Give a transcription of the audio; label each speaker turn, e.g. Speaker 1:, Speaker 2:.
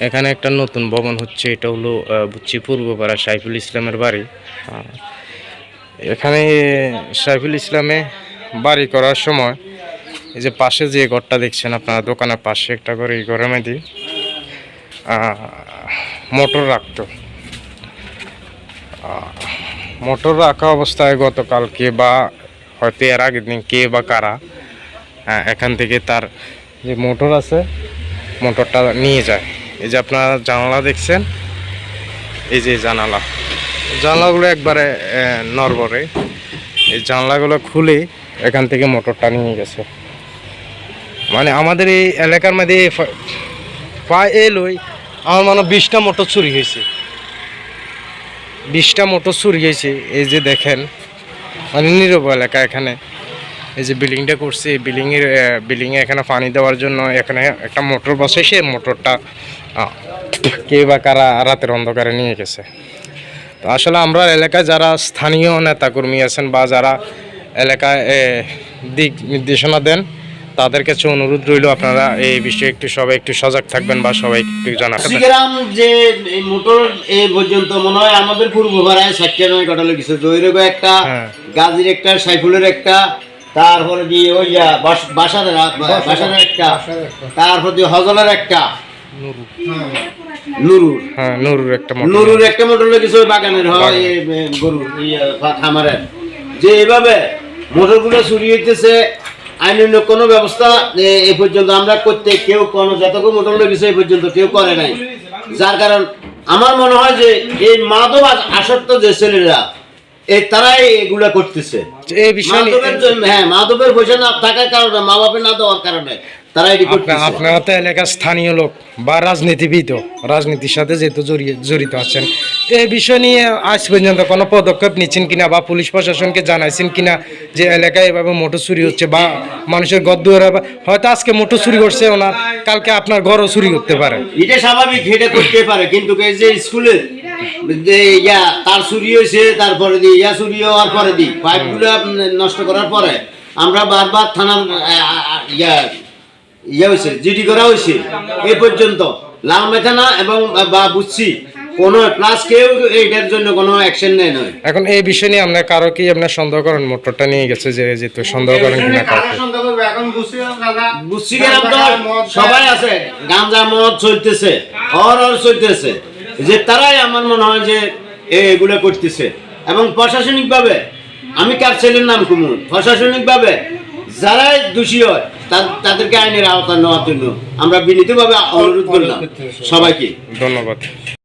Speaker 1: এখানে একটা নতুন ভবন হচ্ছে, এটা হলো বুচ্চি পূর্বপাড়া সাইফুল ইসলামের বাড়ি। এখানে সাইফুল ইসলামে বাড়ি করার সময় এই যে পাশে যে ঘরটা দেখছেন আপনারা, দোকানের পাশে একটা করে, এই ঘরের মধ্যে মোটর রাখতো। মোটর রাখা অবস্থায় গতকালকে বা হয়তো এর আগের দিন কে বা কারা এখান থেকে তার যে মোটর আছে মোটরটা নিয়ে যায়। এই যে আপনারা জানালা দেখছেন, এই যে জানালাগুলো একবারে নড়বড়ে, এই জানলাগুলো খুলে এখান থেকে মোটরটা নিয়ে গেছে। মানে আমাদের এই এলাকার মধ্যে প্রায় এলোই আমার মনে 20টা মোটর চুরি হয়েছে, 20টা মোটর চুরি হয়েছে। এই যে দেখেন, মানে নীরব এলাকা। এখানে এই যে বিল্ডিংটা করছে, এই বিল্ডিংয়ে এখানে পানি দেওয়ার জন্য এখানে একটা মোটর বসে, সে মোটরটা কে বা কারা রাতের অন্ধকারে নিয়ে গেছে। তো আসলে আমরা এলাকায় যারা স্থানীয় নেতাকর্মী আছেন বা যারা এলাকায় দিক নির্দেশনা দেন, তাদের কাছে অনুরোধ রইল আপনারা এই বিষয়ে সবাই একটু সজাগ থাকবেন বা সবাই একটু জানাবেন।
Speaker 2: যে এই মোটর এই পর্যন্ত মনে হয় আমাদের পূর্বপাড়ায় 60-9 কাটালে কিছু জয়ীর একটা, গাজীর একটা, সাইফুলের একটা, তারপরে দিয়ে ওই বাসারের একটা, তারপর দিয়ে হজলের একটা, নুরুর একটা মোটর কিছু বাগানের হয় গরু খামারের। যে এভাবে মোটরগুলো চুরি হইতেছে, আইন কোনো ব্যবস্থা এ পর্যন্ত আমরা করতে কেউ কোনো যতক্ষণ মোটর লেগেছে এই পর্যন্ত কেউ করে নাই। যার কারণ আমার মনে হয় যে এই মাদক আসক্ত যে ছেলেরা তারাই এগুলা করতেছে এই বিষয়ের জন্য। মাদকের পয়সা না থাকার কারণে, মা বাপের না দেওয়ার কারণে তারা এটি করতেছে।
Speaker 1: আপনারা তো এলাকার স্থানীয় লোক বা রাজনীতিবিদ, রাজনীতির সাথে যেহেতু জড়িত আছেন, এই বিষয় নিয়ে আজ পর্যন্ত কোনো পদক্ষেপ নিচ্ছেন কিনা বা পুলিশ প্রশাসনকে জানাইছেন কিনা যে এলাকায় এভাবে মোটর চুরি হচ্ছে বা মানুষের ঘর দুয়ারে, হয়তো আজকে মোটর চুরি করছে ওনার, কালকে আপনার ঘরও চুরি করতে পারে।
Speaker 2: এটা স্বাভাবিক, এটা করতে পারে, কিন্তু এই যে স্কুলে তার চুরি হয়েছে, তারপরে চুরি হওয়ার পরে পাইপগুলো নষ্ট করার পরে আমরা বারবার থানার হয়েছে, জিডি করা হয়েছে। এই পর্যন্ত লালমে থানা এবং বা বুঝছি কোনো প্লাস কেউ এইটার জন্য কোনো অ্যাকশন নেয় নয়।
Speaker 1: এখন এই বিষয় নিয়ে আমরা কারো কি আপনার সন্দেহ করেন মোটরটা নিয়ে গেছে যে যেহেতু সন্দেহ করেন কিনা কাউকে?
Speaker 2: বুঝছি সবাই আছে, গাঁজা মদ চলতেছে, চলতেছে, যে তারাই আমার মনে হয় যে এগুলো করতেছে। এবং প্রশাসনিক ভাবে আমি কার ছেলের নাম কুমুর, প্রশাসনিক ভাবে যারাই দোষী হয় তাদেরকে আইনের আওতায় নেওয়ার জন্য আমরা বিনীতভাবে অনুরোধ করলাম সবাইকে।
Speaker 1: ধন্যবাদ।